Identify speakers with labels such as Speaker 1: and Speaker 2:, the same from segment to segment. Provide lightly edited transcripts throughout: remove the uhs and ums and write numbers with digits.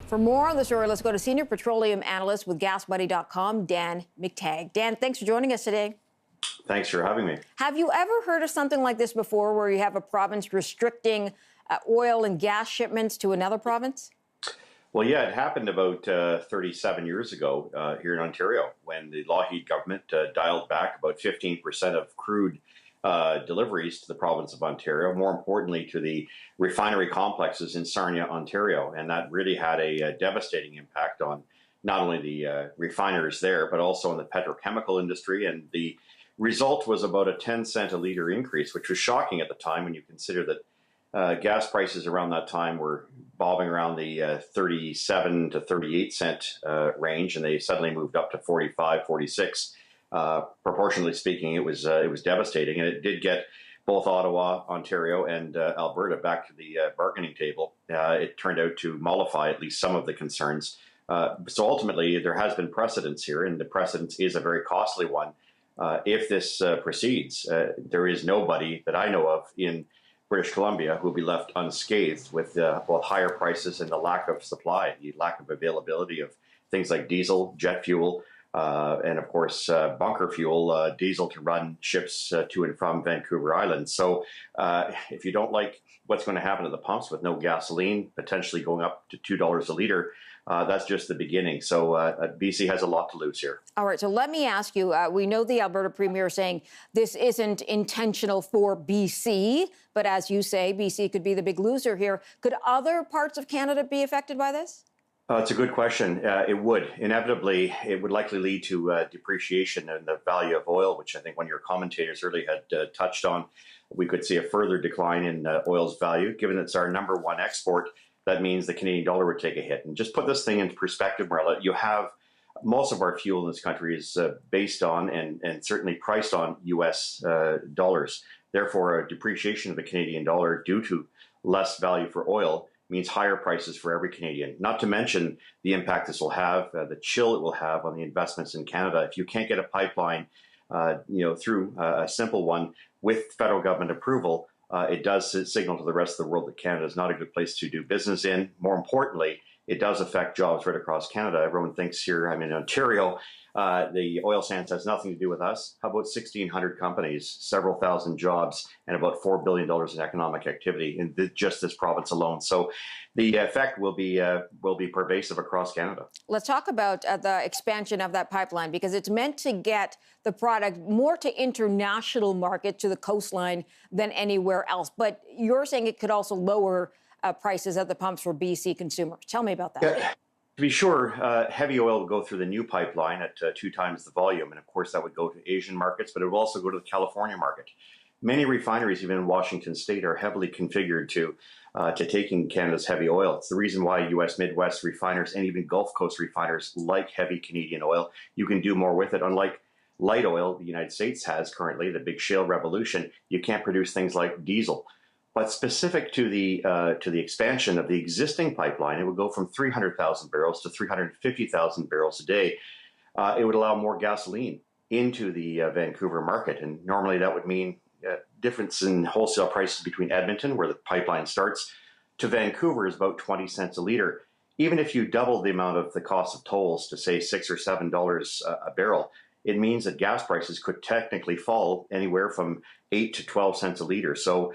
Speaker 1: For more on the story, let's go to senior petroleum analyst with GasBuddy.com, Dan McTeague. Dan, thanks for joining us today.
Speaker 2: Thanks for having me.
Speaker 1: Have you ever heard of something like this before, where you have a province restricting oil and gas shipments to another province?
Speaker 2: Well, yeah, it happened about 37 years ago here in Ontario when the Lougheed government dialed back about 15% of crude deliveries to the province of Ontario, more importantly to the refinery complexes in Sarnia, Ontario. And that really had a devastating impact on not only the refiners there, but also in the petrochemical industry. And the result was about a 10 cent a liter increase, which was shocking at the time when you consider that gas prices around that time were bobbing around the 37 to 38 cent range, and they suddenly moved up to 45, 46. Proportionally speaking, it was devastating, and it did get both Ottawa, Ontario, and Alberta back to the bargaining table. It turned out to mollify at least some of the concerns. So ultimately, there has been precedence here, and the precedence is a very costly one. If this proceeds, there is nobody that I know of in British Columbia who will be left unscathed with both higher prices and the lack of supply, the lack of availability of things like diesel, jet fuel, and of course bunker fuel, diesel to run ships to and from Vancouver Island. So if you don't like what's going to happen at the pumps with no gasoline, potentially going up to $2 a liter, that's just the beginning. So BC has a lot to lose here.
Speaker 1: All right, so let me ask you, we know the Alberta Premier saying this isn't intentional for BC, but as you say, BC could be the big loser here. Could other parts of Canada be affected by this?
Speaker 2: It's a good question. It would. Inevitably, it would likely lead to depreciation in the value of oil, which I think one of your commentators earlier had touched on. We could see a further decline in oil's value. Given it's our number one export, that means the Canadian dollar would take a hit. And just put this thing into perspective, Marla, you have most of our fuel in this country is based on and certainly priced on U.S. dollars. Therefore, a depreciation of the Canadian dollar due to less value for oil means higher prices for every Canadian. Not to mention the impact this will have, the chill it will have on the investments in Canada. If you can't get a pipeline, through a simple one with federal government approval, it does signal to the rest of the world that Canada is not a good place to do business in. More importantly, it does affect jobs right across Canada. Everyone thinks here, I'm in Ontario, the oil sands has nothing to do with us. How about 1,600 companies, several thousand jobs, and about $4 billion in economic activity in just this province alone? So the effect will be pervasive across Canada.
Speaker 1: Let's talk about the expansion of that pipeline, because it's meant to get the product more to international market, to the coastline, than anywhere else. But you're saying it could also lower prices at the pumps for BC consumers. Tell me about that.
Speaker 2: Yeah. To be sure, heavy oil will go through the new pipeline at 2 times the volume. And of course, that would go to Asian markets, but it will also go to the California market. Many refineries, even in Washington state, are heavily configured to taking Canada's heavy oil. It's the reason why U.S. Midwest refiners and even Gulf Coast refiners like heavy Canadian oil. You can do more with it. Unlike light oil the United States has currently, the big shale revolution, you can't produce things like diesel. But specific to the expansion of the existing pipeline, it would go from 300,000 barrels to 350,000 barrels a day. It would allow more gasoline into the Vancouver market. And normally that would mean difference in wholesale prices between Edmonton, where the pipeline starts, to Vancouver is about 20 cents a liter. Even if you double the amount of the cost of tolls to say $6 or $7 a barrel, it means that gas prices could technically fall anywhere from 8 to 12 cents a liter. So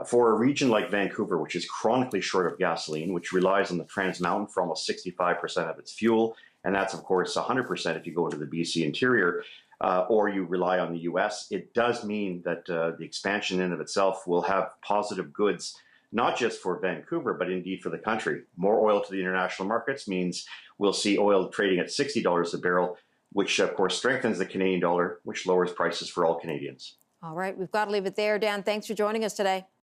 Speaker 2: for a region like Vancouver, which is chronically short of gasoline, which relies on the Trans Mountain for almost 65% of its fuel, and that's, of course, 100% if you go to the BC interior, or you rely on the U.S., it does mean that the expansion in of itself will have positive goods, not just for Vancouver, but indeed for the country. More oil to the international markets means we'll see oil trading at $60 a barrel, which, of course, strengthens the Canadian dollar, which lowers prices for all Canadians.
Speaker 1: All right, we've got to leave it there. Dan, thanks for joining us today.